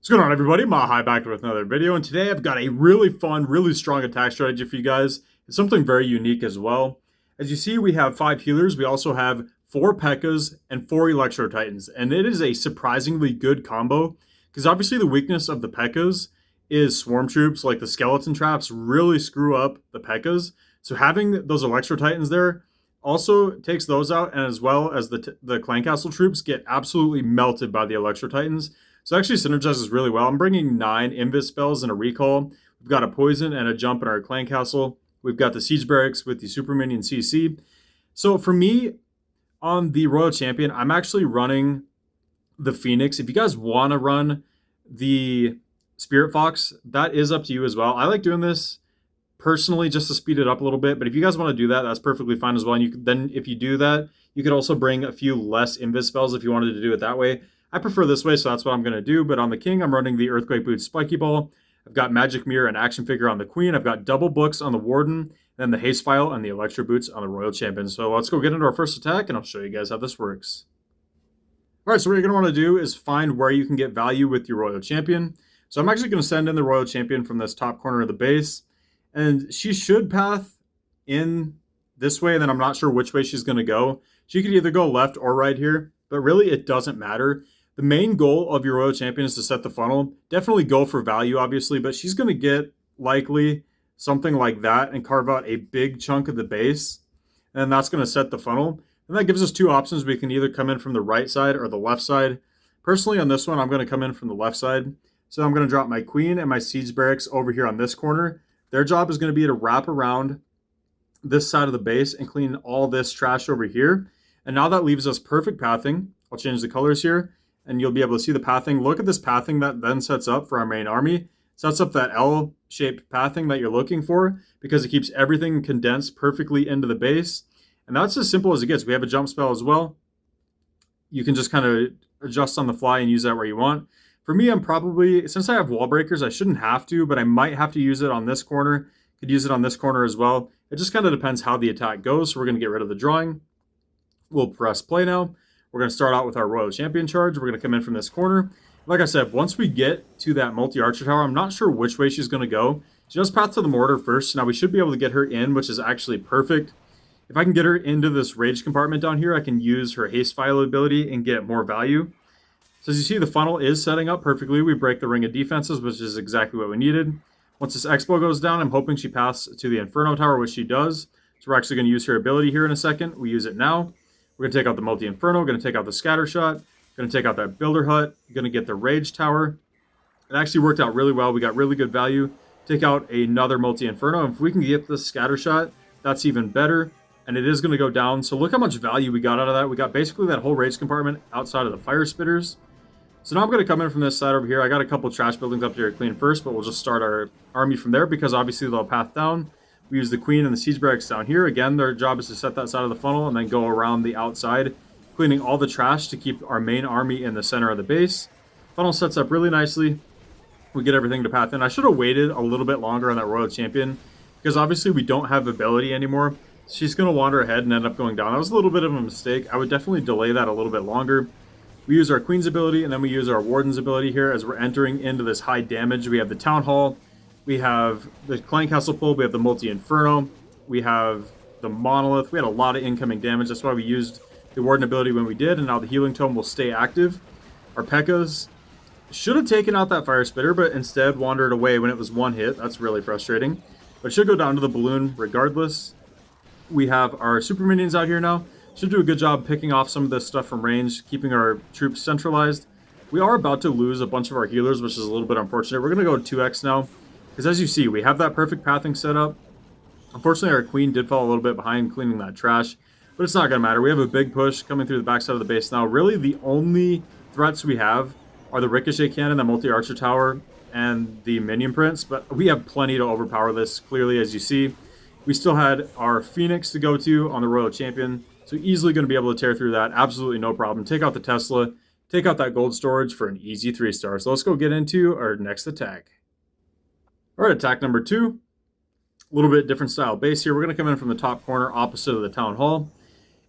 What's going on, everybody? Mahai back with another video, and today I've got a really fun, really strong attack strategy for you guys. It's something very unique as well. As you see, we have 5 healers. We also have 4 Pekkas and 4 Electro Titans, and it is a surprisingly good combo because obviously the weakness of the Pekkas is swarm troops, like the skeleton traps, really screw up the Pekkas. So having those Electro Titans there also takes those out, and as well as the clan castle troops get absolutely melted by the Electro Titans. So it actually synergizes really well. I'm bringing 9 Invis spells and a recall. We've got a poison and a jump in our clan castle. We've got the siege barracks with the super minion CC. So for me, on the Royal Champion, I'm actually running the Phoenix. If you guys want to run the Spirit Fox, that is up to you as well. I like doing this personally just to speed it up a little bit, but if you guys want to do that, that's perfectly fine as well. And you could, then if you do that, you could also bring a few less Invis spells if you wanted to do it that way. I prefer this way, so that's what I'm going to do. But on the King, I'm running the Earthquake Boots Spiky Ball. I've got Magic Mirror and Action Figure on the Queen. I've got double books on the Warden, and then the Haste File and the Electro Boots on the Royal Champion. So let's go get into our first attack, and I'll show you guys how this works. All right, so what you're going to want to do is find where you can get value with your Royal Champion. So I'm actually going to send in the Royal Champion from this top corner of the base, and she should path in this way, and then I'm not sure which way she's going to go. She could either go left or right here, but really it doesn't matter. The main goal of your Royal Champion is to set the funnel. Definitely go for value, obviously, but she's going to get likely something like that and carve out a big chunk of the base, and that's going to set the funnel. And that gives us 2 options. We can either come in from the right side or the left side. Personally, on this one, I'm going to come in from the left side. So I'm going to drop my Queen and my Siege Barracks over here on this corner. Their job is going to be to wrap around this side of the base and clean all this trash over here. And now that leaves us perfect pathing. I'll change the colors here, and you'll be able to see the pathing. Look at this pathing that then sets up for our main army. Sets up that L-shaped pathing that you're looking for because it keeps everything condensed perfectly into the base. And that's as simple as it gets. We have a jump spell as well. You can just kind of adjust on the fly and use that where you want. For me, I'm probably, since I have wall breakers, I shouldn't have to, but I might have to use it on this corner. Could use it on this corner as well. It just kind of depends how the attack goes. So we're going to get rid of the drawing. We'll press play now. We're going to start out with our Royal Champion charge. We're going to come in from this corner. Like I said, once we get to that multi-archer tower, I'm not sure which way she's going to go. She does path to the mortar first. Now we should be able to get her in, which is actually perfect. If I can get her into this rage compartment down here, I can use her haste file ability and get more value. So as you see, the funnel is setting up perfectly. We break the ring of defenses, which is exactly what we needed. Once this expo goes down, I'm hoping she passes to the Inferno Tower, which she does. So we're actually going to use her ability here in a second. We use it now. We're going to take out the multi-inferno. We're going to take out the scatter shot. We're going to take out that builder hut. We're going to get the rage tower. It actually worked out really well. We got really good value. Take out another multi-inferno. If we can get the scatter shot, that's even better. And it is going to go down. So look how much value we got out of that. We got basically that whole rage compartment outside of the fire spitters. So now I'm going to come in from this side over here. I got a couple trash buildings up here to clean first, but we'll just start our army from there because obviously they'll path down. We use the Queen and the Siege Barracks down here. Again, their job is to set that side of the funnel and then go around the outside, cleaning all the trash to keep our main army in the center of the base. Funnel sets up really nicely. We get everything to path in. I should have waited a little bit longer on that Royal Champion because obviously we don't have ability anymore. She's going to wander ahead and end up going down. That was a little bit of a mistake. I would definitely delay that a little bit longer. We use our Queen's ability, and then we use our Warden's ability here as we're entering into this high damage. We have the Town Hall, we have the Clan Castle pull, we have the Multi-Inferno, we have the Monolith. We had a lot of incoming damage. That's why we used the Warden ability when we did, and now the Healing Tome will stay active. Our Pekkas should have taken out that Fire Spitter, but instead wandered away when it was one hit. That's really frustrating. But it should go down to the balloon regardless. We have our Super Minions out here now. Should do a good job picking off some of this stuff from range, keeping our troops centralized. We are about to lose a bunch of our healers, which is a little bit unfortunate. We're going to go 2x now, because as you see, we have that perfect pathing set up. Unfortunately, our Queen did fall a little bit behind cleaning that trash, but it's not going to matter. We have a big push coming through the backside of the base now. Really, the only threats we have are the Ricochet Cannon, the Multi-Archer Tower, and the Minion Prince, but we have plenty to overpower this, clearly, as you see. We still had our Phoenix to go to on the Royal Champion. So easily going to be able to tear through that. Absolutely no problem. Take out the Tesla. Take out that gold storage for an easy 3-star. So let's go get into our next attack. All right, attack number 2. A little bit different style base here. We're going to come in from the top corner opposite of the Town Hall.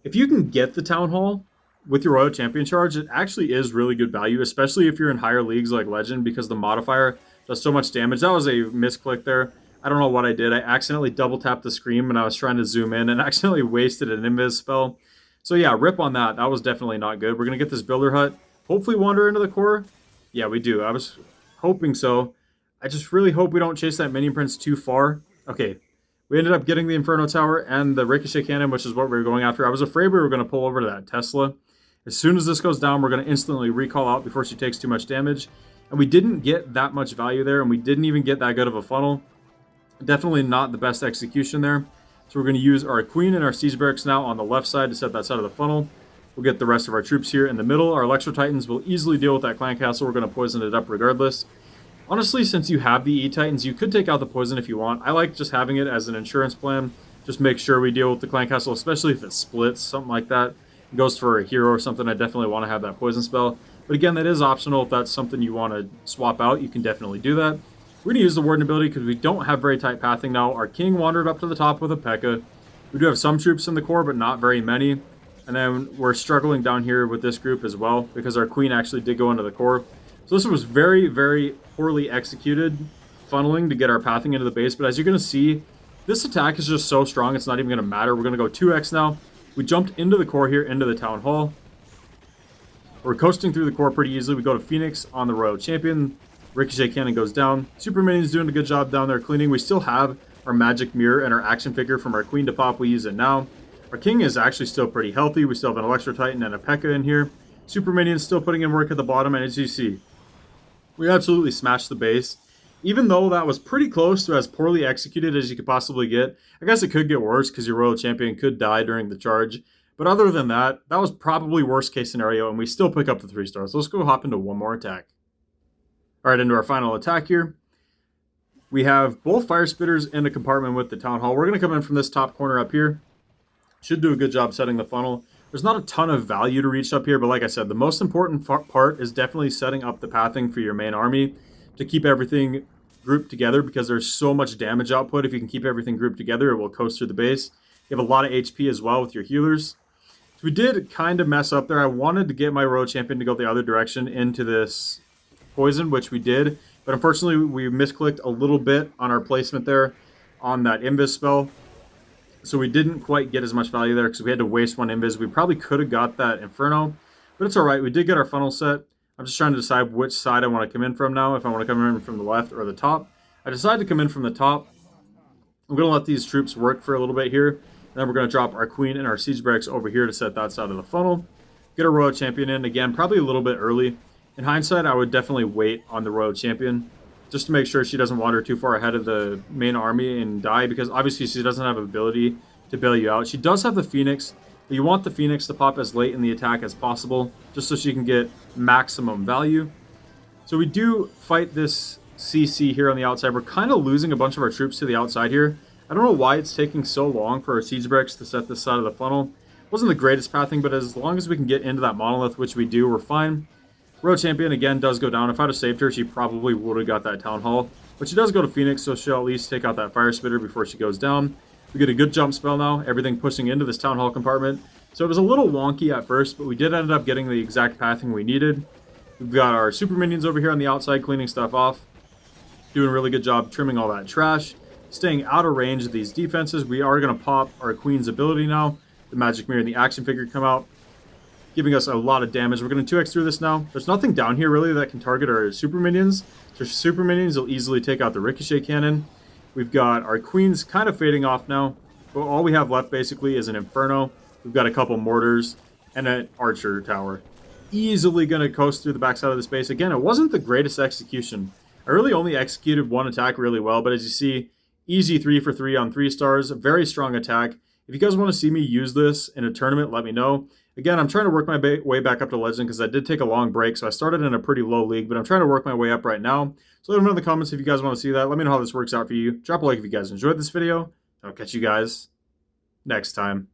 If you can get the Town Hall, with your Royal Champion charge, it actually is really good value, especially if you're in higher leagues like Legend, because the modifier does so much damage. That was a misclick there. I don't know what I did. I accidentally double tapped the screen when I was trying to zoom in and accidentally wasted an invis spell. So yeah, rip on that. That was definitely not good. We're going to get this Builder Hut. Hopefully wander into the core. Yeah, we do. I was hoping so. I just really hope we don't chase that Minion Prince too far. Okay, we ended up getting the Inferno Tower and the Ricochet Cannon, which is what we were going after. I was afraid we were going to pull over to that Tesla. As soon as this goes down, we're going to instantly recall out before she takes too much damage. And we didn't get that much value there, and we didn't even get that good of a funnel. Definitely not the best execution there. So we're going to use our Queen and our Siege Barracks now on the left side to set that side of the funnel. We'll get the rest of our troops here in the middle. Our Electro Titans will easily deal with that Clan Castle. We're going to poison it up regardless. Honestly, since you have the E-Titans, you could take out the poison if you want. I like just having it as an insurance plan. Just make sure we deal with the Clan Castle, especially if it splits, something like that. It goes for a hero or something. I definitely want to have that poison spell. But again, that is optional. If that's something you want to swap out, you can definitely do that. We're going to use the Warden ability because we don't have very tight pathing now. Our King wandered up to the top with a Pekka. We do have some troops in the core, but not very many. And then we're struggling down here with this group as well because our Queen actually did go into the core. So this was very, very poorly executed funneling to get our pathing into the base. But as you're going to see, this attack is just so strong, it's not even going to matter. We're going to go 2x now. We jumped into the core here, into the Town Hall. We're coasting through the core pretty easily. We go to Phoenix on the Royal Champion. Ricochet Cannon goes down. Super Minion's doing a good job down there cleaning. We still have our Magic Mirror and our action figure from our Queen to pop. We use it now. Our King is actually still pretty healthy. We still have an Electro Titan and a Pekka in here. Super Minion's still putting in work at the bottom, and as you see, we absolutely smashed the base. Even though that was pretty close to as poorly executed as you could possibly get. I guess it could get worse because your Royal Champion could die during the charge. But other than that, that was probably worst case scenario, and we still pick up the 3 stars. So let's go hop into one more attack. Alright, into our final attack here. We have both Fire Spitters in a compartment with the Town Hall. We're going to come in from this top corner up here. Should do a good job setting the funnel. There's not a ton of value to reach up here, but like I said, the most important part is definitely setting up the pathing for your main army to keep everything grouped together, because there's so much damage output. If you can keep everything grouped together, it will coast through the base. You have a lot of HP as well with your healers. So we did kind of mess up there. I wanted to get my Royal Champion to go the other direction into this poison, which we did, but unfortunately we misclicked a little bit on our placement there on that invis spell. So we didn't quite get as much value there because we had to waste one invis. We probably could have got that Inferno, but it's alright. We did get our funnel set. I'm just trying to decide which side I want to come in from now, if I want to come in from the left or the top. I decided to come in from the top. I'm going to let these troops work for a little bit here. Then we're going to drop our Queen and our Siege Barracks over here to set that side of the funnel. Get our Royal Champion in, again, probably a little bit early. In hindsight, I would definitely wait on the Royal Champion just to make sure she doesn't wander too far ahead of the main army and die, because obviously she doesn't have the ability to bail you out. She does have the Phoenix, but you want the Phoenix to pop as late in the attack as possible just so she can get maximum value. So we do fight this CC here on the outside. We're kind of losing a bunch of our troops to the outside here. I don't know why it's taking so long for our Siege Barracks to set this side of the funnel. It wasn't the greatest pathing, but as long as we can get into that Monolith, which we do, we're fine. Royal Champion, again, does go down. If I'd have saved her, she probably would have got that Town Hall. But she does go to Phoenix, so she'll at least take out that Fire Spitter before she goes down. We get a good jump spell now, everything pushing into this Town Hall compartment. So it was a little wonky at first, but we did end up getting the exact pathing we needed. We've got our Super Minions over here on the outside cleaning stuff off. Doing a really good job trimming all that trash. Staying out of range of these defenses. We are going to pop our Queen's ability now. The Magic Mirror and the Action Figure come out, giving us a lot of damage. We're going to 2x through this now. There's nothing down here really that can target our Super Minions. So Super Minions will easily take out the Ricochet Cannon. We've got our Queens kind of fading off now. But all we have left basically is an Inferno. We've got a couple Mortars and an Archer Tower. Easily going to coast through the backside of this base. Again, it wasn't the greatest execution. I really only executed one attack really well, but as you see, easy 3 for 3 on 3 stars. A very strong attack. If you guys want to see me use this in a tournament, let me know. Again, I'm trying to work my way back up to Legend because I did take a long break, so I started in a pretty low league, but I'm trying to work my way up right now. So let me know in the comments if you guys want to see that. Let me know how this works out for you. Drop a like if you guys enjoyed this video. I'll catch you guys next time.